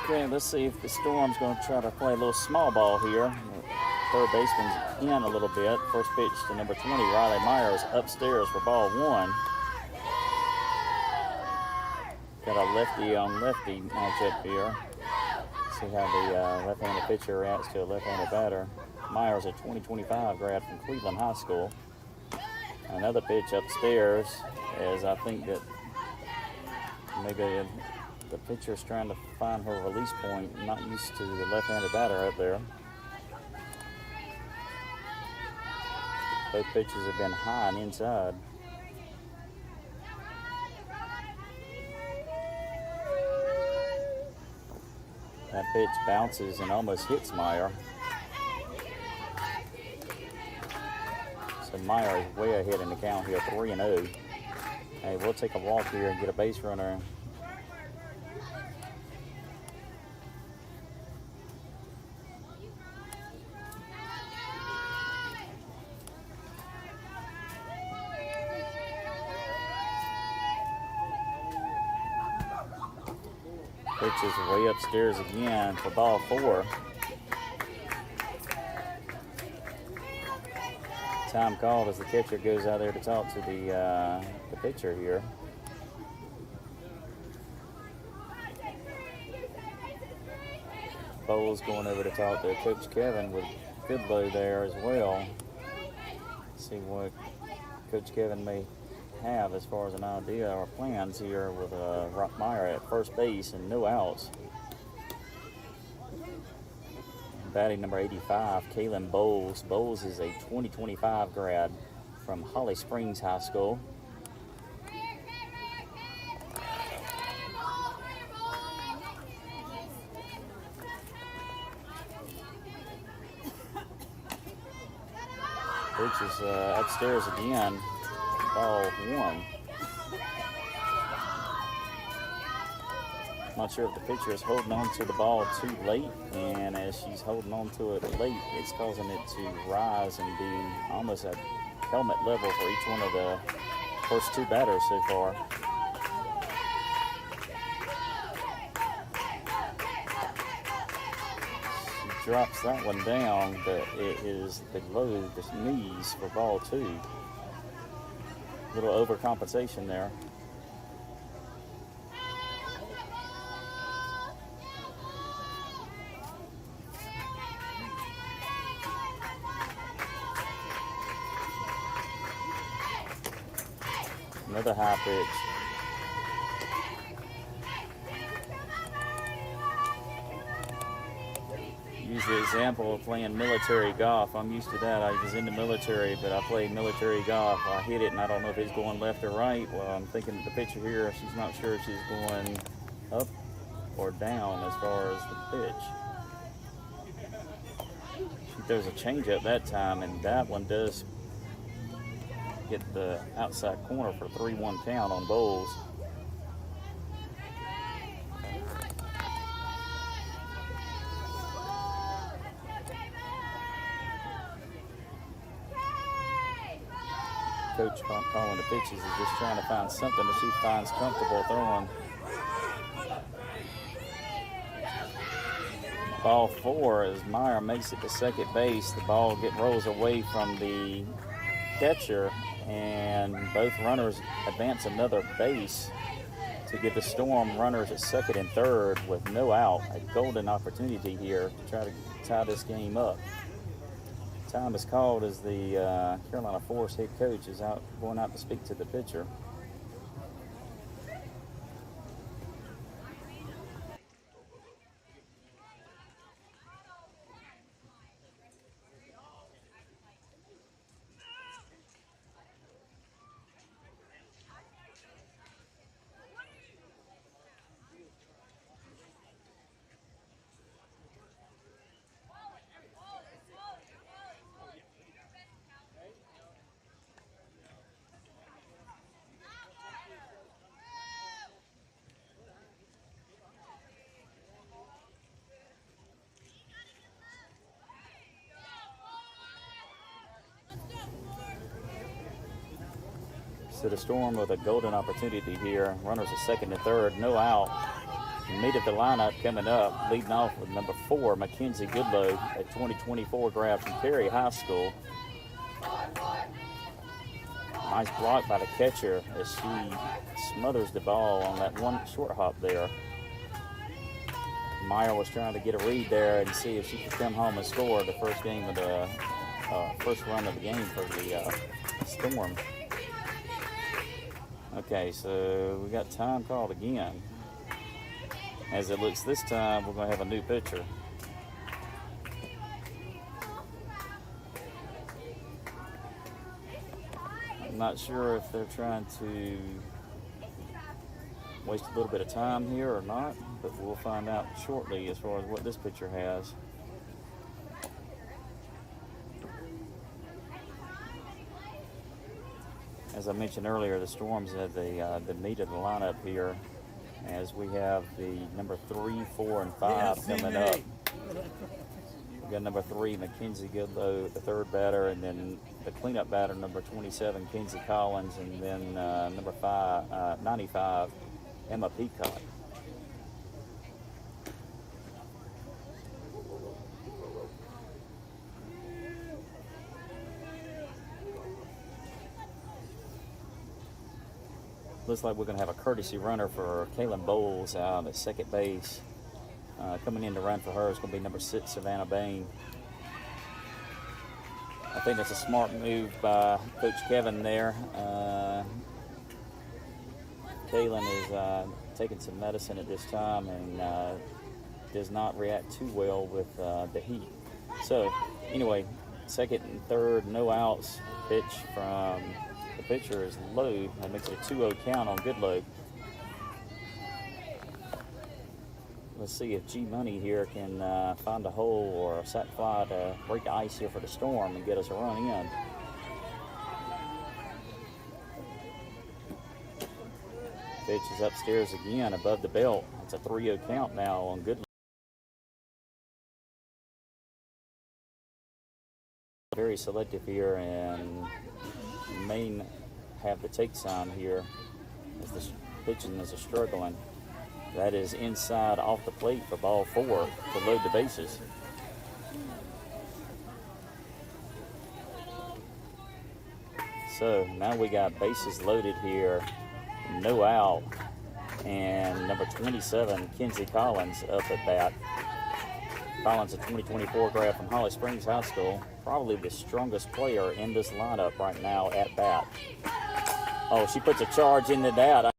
Okay, let's see if the Storm's going to try to play a little small ball here. Third baseman's in a little bit. First pitch to number 20, Riley Myers, upstairs for ball one. Got a lefty on lefty matchup here. See how the left-handed pitcher reacts to a left-handed batter. Myers, a 2025 grad from Cleveland High School. Another pitch upstairs, as I think that maybe the pitcher's trying to find her release point, not used to the left-handed batter up there. Both pitches have been high and inside. That pitch bounces and almost hits Meyer. So Meyer is way ahead in the count here, 3-0. Hey, we'll take a walk here and get a base runner. Pitch is way upstairs again for ball four. Time called as the catcher goes out there to talk to the pitcher here. Bowles going over to talk to Coach Kevin with Goodlow there as well. See what Coach Kevin may have as far as an idea or plans here with Rock Meyer at first base and no outs. Batting number 85, Kaylin Bowles. Bowles is a 2025 grad from Holly Springs High School. Pitch is upstairs again. Ball one. Not sure if the pitcher is holding on to the ball too late, and as she's holding on to it late, it's causing it to rise and be almost at helmet level for each one of the first two batters so far. She drops that one down, but it is below the knees for ball two. Little overcompensation there. Another high pitch. Use the example of playing military golf. I'm used to that. I was in the military, but I played military golf. I hit it, and I don't know if it's going left or right. Well, I'm thinking the pitcher here, she's not sure if she's going up or down as far as the pitch. She throws a changeup that time, and that one does get the outside corner for 3-1 count on Bowles. Coach calling the pitches is just trying to find something that she finds comfortable throwing. Ball four as Meyer makes it to second base. The ball rolls away from the catcher, and both runners advance another base to give the Storm runners at second and third with no out. A golden opportunity here to try to tie this game up. Time is called as the Carolina Forest head coach is going out to speak to the pitcher. So the Storm with a golden opportunity here. Runners at second and third, no out. Meat of the lineup coming up, leading off with number 4, Mackenzie Goodlow at 2024 grad from Cary High School. Nice block by the catcher as she smothers the ball on that one short hop there. Meyer was trying to get a read there and see if she could come home and score the first game of the first run of the game for the Storm. Okay, so we got time called again. As it looks this time, we're going to have a new pitcher. I'm not sure if they're trying to waste a little bit of time here or not, but we'll find out shortly as far as what this pitcher has. As I mentioned earlier, the Storms have the meat of the lineup here, as we have the number 3, 4, and 5 coming up. We got number 3, Mackenzie Goodlow, the third batter, and then the cleanup batter, number 27, Kinsey Collins, and then number 95, Emma Peacock. Looks like we're going to have a courtesy runner for Kaylin Bowles out at second base. Coming in to run for her is going to be number 6, Savannah Bain. I think that's a smart move by Coach Kevin there. Kaylin is taking some medicine at this time and does not react too well with the heat. So anyway, second and third, no outs. Pitch from the pitcher is low. That makes it a 2-0 count on Goodlow. Let's see if G Money here can find a hole or a sac fly to break the ice here for the Storm and get us a run in. Pitch is upstairs again above the belt. It's a 3-0 count now on Goodlow. Very selective here and may have the take sign here as the pitching is struggling. That is inside off the plate for ball 4 to load the bases. So now we got bases loaded here, no out, and number 27, Kinsey Collins, up at bat. Collins, a 2024 grad from Holly Springs High School, probably the strongest player in this lineup right now at bat. Oh, she puts a charge into that.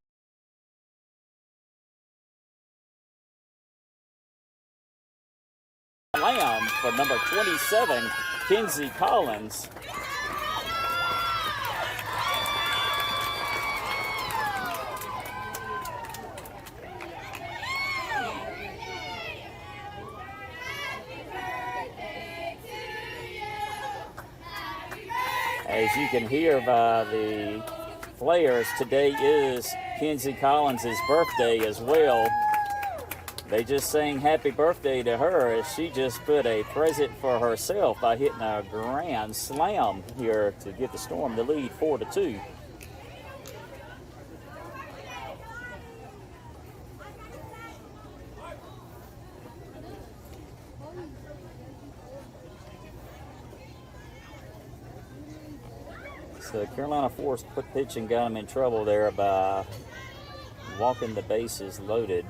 Slam for number 27, Kinsey Collins. As you can hear by the players, today is Kinsey Collins' birthday as well. They just sang happy birthday to her as she just put a present for herself by hitting a grand slam here to give the Storm the lead 4-2. So Carolina forced pitch and got him in trouble there by walking the bases loaded.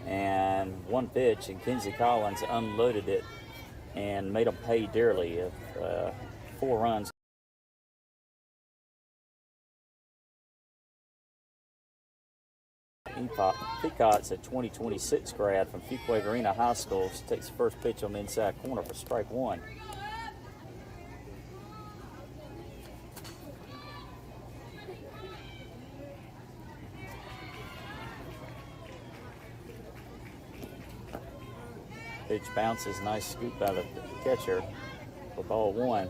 And one pitch, and Kinsey Collins unloaded it and made them pay dearly. 4 runs. Peacock's a 2026 grad from Fuquay-Varina High School. She takes the first pitch on the inside corner for strike 1. Pitch bounces, nice scoop by the catcher for ball 1.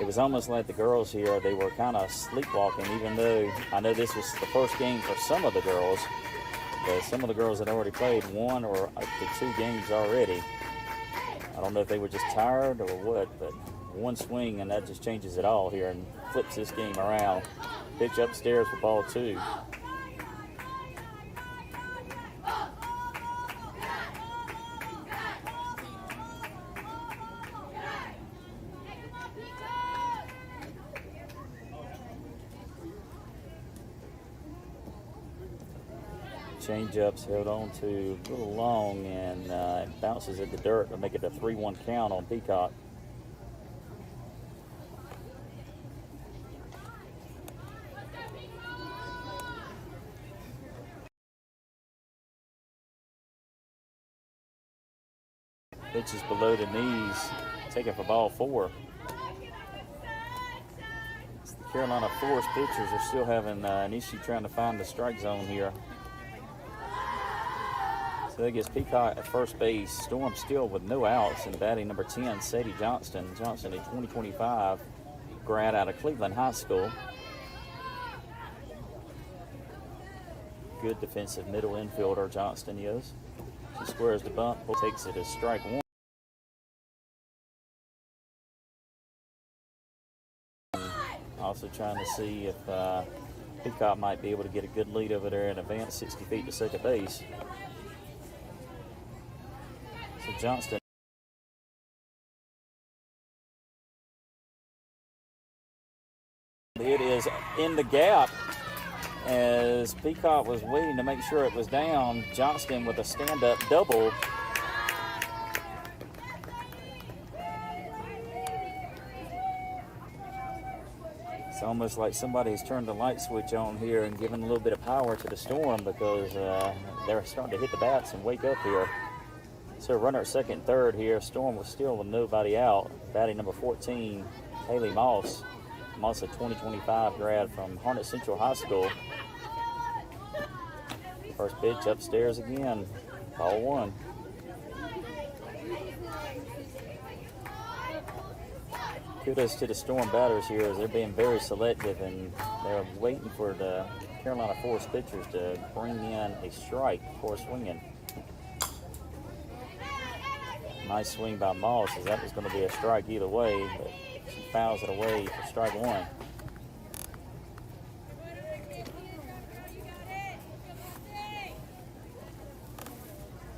It was almost like the girls here, they were kind of sleepwalking, even though I know this was the first game for some of the girls. But some of the girls had already played 1 or up to 2 games already. I don't know if they were just tired or what, but one swing and that just changes it all here and flips this game around. Pitch upstairs for ball 2. Change-ups held on to a little long, and it bounces at the dirt to make it a 3-1 count on Peacock. Pitch is below the knees, taken for ball 4. The Carolina Forest pitchers are still having an issue trying to find the strike zone here. So that gets Peacock at first base. Storm still with no outs, and batting number 10, Sadie Johnston. Johnston, a 2025 grad out of Cleveland High School. Good defensive middle infielder, Johnston is. She squares the bump, takes it as strike 1. Also trying to see if Peacock might be able to get a good lead over there and advance 60 feet to second base. So Johnston. It is in the gap as Peacock was waiting to make sure it was down. Johnston with a stand-up double. It's almost like somebody's turned the light switch on here and given a little bit of power to the Storm, because they're starting to hit the bats and wake up here. So runner at second, third here. Storm was still with nobody out. Batting number 14, Haley Moss. Moss, a 2025 grad from Harnett Central High School. First pitch upstairs again, ball 1. Kudos to the Storm batters here as they're being very selective, and they're waiting for the Carolina Forest pitchers to bring in a strike before swinging. Nice swing by Moss, as that was going to be a strike either way, but she fouls it away for strike 1.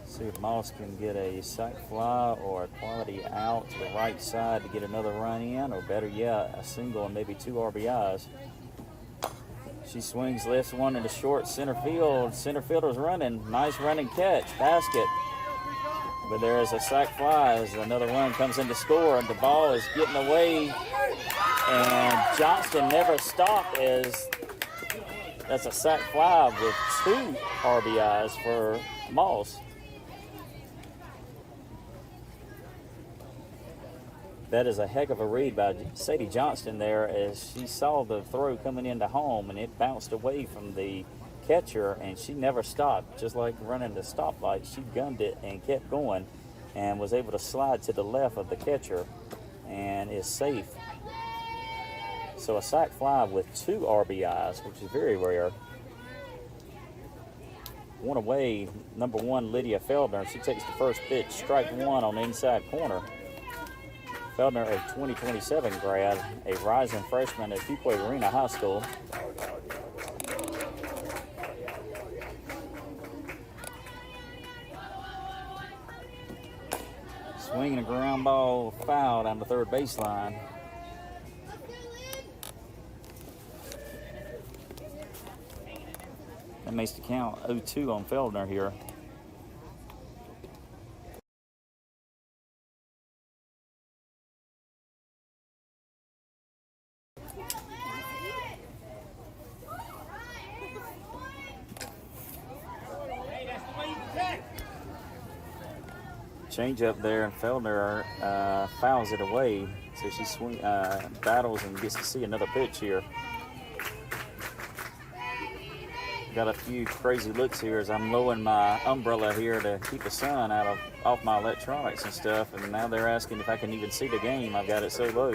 See if Moss can get a sac fly or a quality out to the right side to get another run in, or better yet, a single and maybe 2 RBIs. She swings, lifts one into short center field. Center fielder's running. Nice running catch. Basket. But there is a sac fly as another run comes in to score, and the ball is getting away. And Johnston never stopped, as that's a sac fly with 2 RBIs for Moss. That is a heck of a read by Sadie Johnston there, as she saw the throw coming into home and it bounced away from the catcher, and she never stopped. Just like running the stoplight, she gunned it and kept going and was able to slide to the left of the catcher and is safe. So a sac fly with 2 RBIs, which is very rare. One away, number 1, Lydia Feldner. She takes the first pitch, strike 1 on the inside corner. Feldner, a 2027 grad, a rising freshman at Fuquay Arena High School. Swinging a ground ball foul down the third baseline. That makes the count 0-2 on Feldner here. Change up there, and Feldner fouls it away. So she battles and gets to see another pitch here. Got a few crazy looks here as I'm lowering my umbrella here to keep the sun off my electronics and stuff. And now they're asking if I can even see the game. I've got it so low.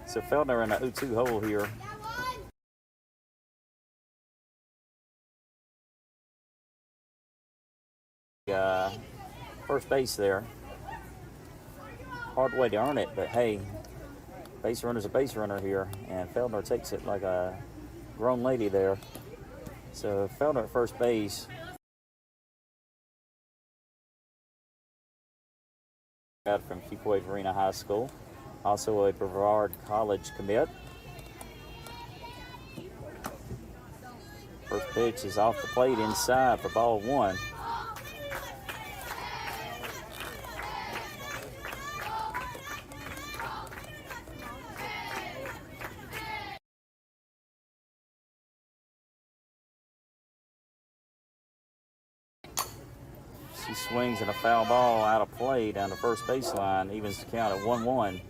So Feldner in a 0-2 hole here. First base there. Hard way to earn it, but hey, base runner's a base runner here, and Feldner takes it like a grown lady there. So Feldner at first base. From Fuquay Arena High School, also a Brevard College commit. First Pitch is off the plate inside for ball 1. She swings and a foul ball out of play down the first baseline, evens the count at 1-1.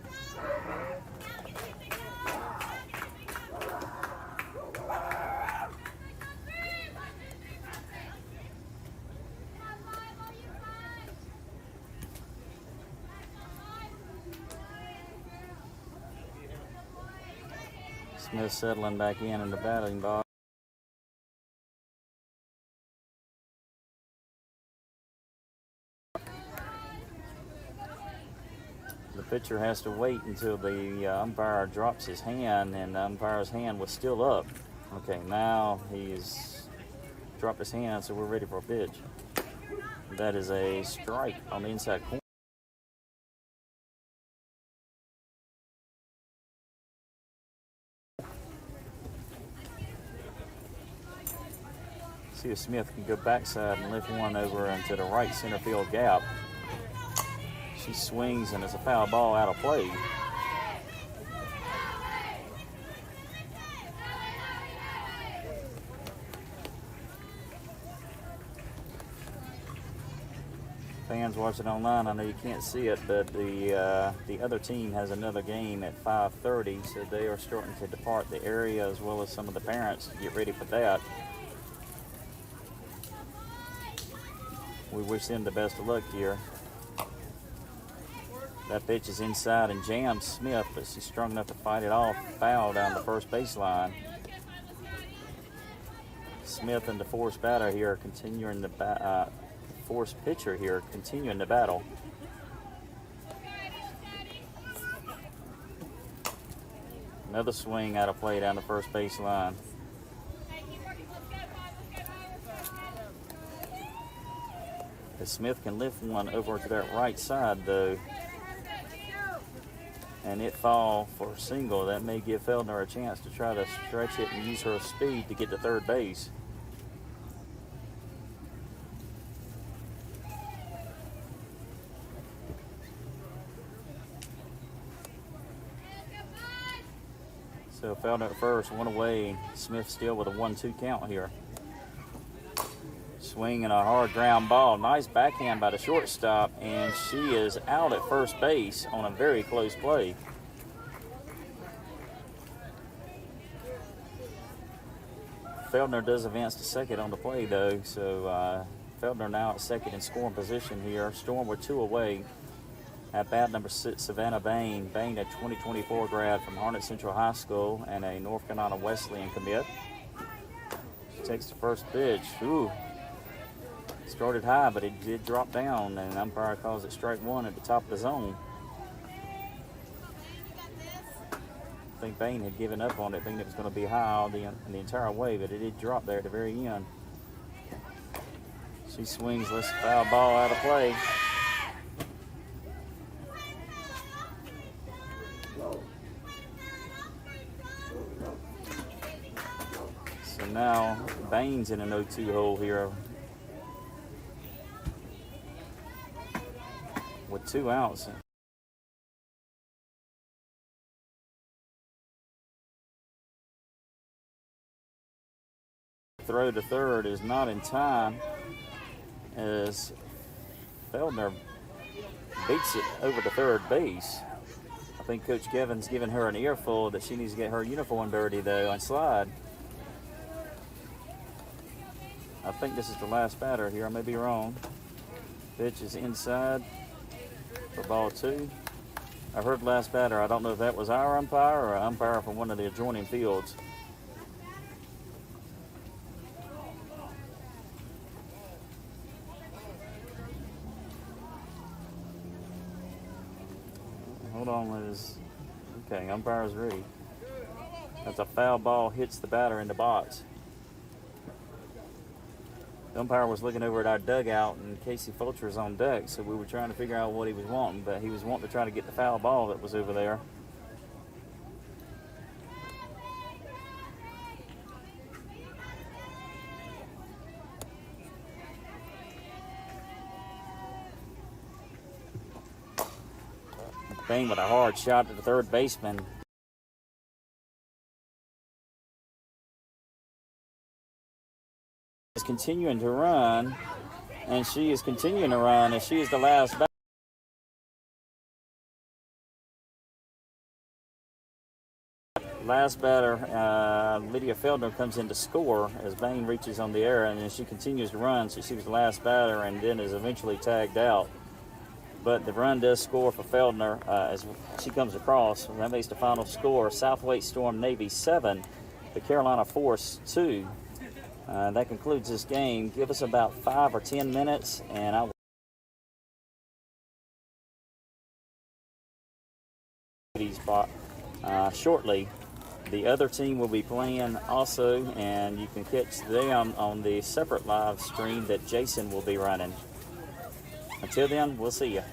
Smith settling back in the batting box. The pitcher has to wait until the umpire drops his hand, and the umpire's hand was still up. Okay, now he's dropped his hand, so we're ready for a pitch. That is a strike on the inside corner. See if Smith can go backside and lift one over into the right center field gap. She swings and it's a foul ball out of play. Fans watching online, I know you can't see it, but the other team has another game at 5:30, so they are starting to depart the area as well as some of the parents to get ready for that. We wish them the best of luck here. That pitch is inside and jams Smith, but she's strong enough to fight it off. Foul down the first baseline. Smith and the forced batter here continuing the forced pitcher here continuing the battle. Another swing out of play down the first baseline. If Smith can lift one over to that right side though, and it fall for a single, that may give Feldner a chance to try to stretch it and use her speed to get to third base. So Feldner at first, one away. Smith still with a 1-2 count here. Swinging a hard ground ball. Nice backhand by the shortstop, and she is out at first base on a very close play. Feldner does advance to second on the play, though, so Feldner now at second in scoring position here. Storm were 2 away. At bat number 6, Savannah Bain. Bain, a 2024 grad from Harnett Central High School and a North Carolina Wesleyan commit. She takes the first pitch. Ooh. Started high, but it did drop down, and the umpire calls it strike 1 at the top of the zone. I think Bain had given up on it, thinking it was going to be high all the entire way, but it did drop there at the very end. She swings, lets the foul ball out of play. So now Bain's in an 0-2 hole here with 2 outs. Throw to third is not in time as Feldner beats it over to third base. I think Coach Kevin's giving her an earful that she needs to get her uniform dirty though and slide. I think this is the last batter here. I may be wrong. Pitch is inside for ball 2. I heard last batter. I don't know if that was our umpire or an umpire from one of the adjoining fields. Hold on, Liz. Okay, umpire's ready. That's a foul ball, hits the batter in the box. The umpire was looking over at our dugout, and Casey Fulcher was on deck, so we were trying to figure out what he was wanting, but he was wanting to try to get the foul ball that was over there. Bain with a hard shot to the third baseman. Is continuing to run, and she is continuing to run as she is the last batter. Last batter, Lydia Feldner comes in to score as Bain reaches on the air, and then she continues to run, so she was the last batter and then is eventually tagged out. But the run does score for Feldner as she comes across. That makes the final score SWStorm Navy 7, the Carolina Force 2. That concludes this game. Give us about 5 or 10 minutes, and I will shortly. The other team will be playing also, and you can catch them on the separate live stream that Jason will be running. Until then, we'll see you.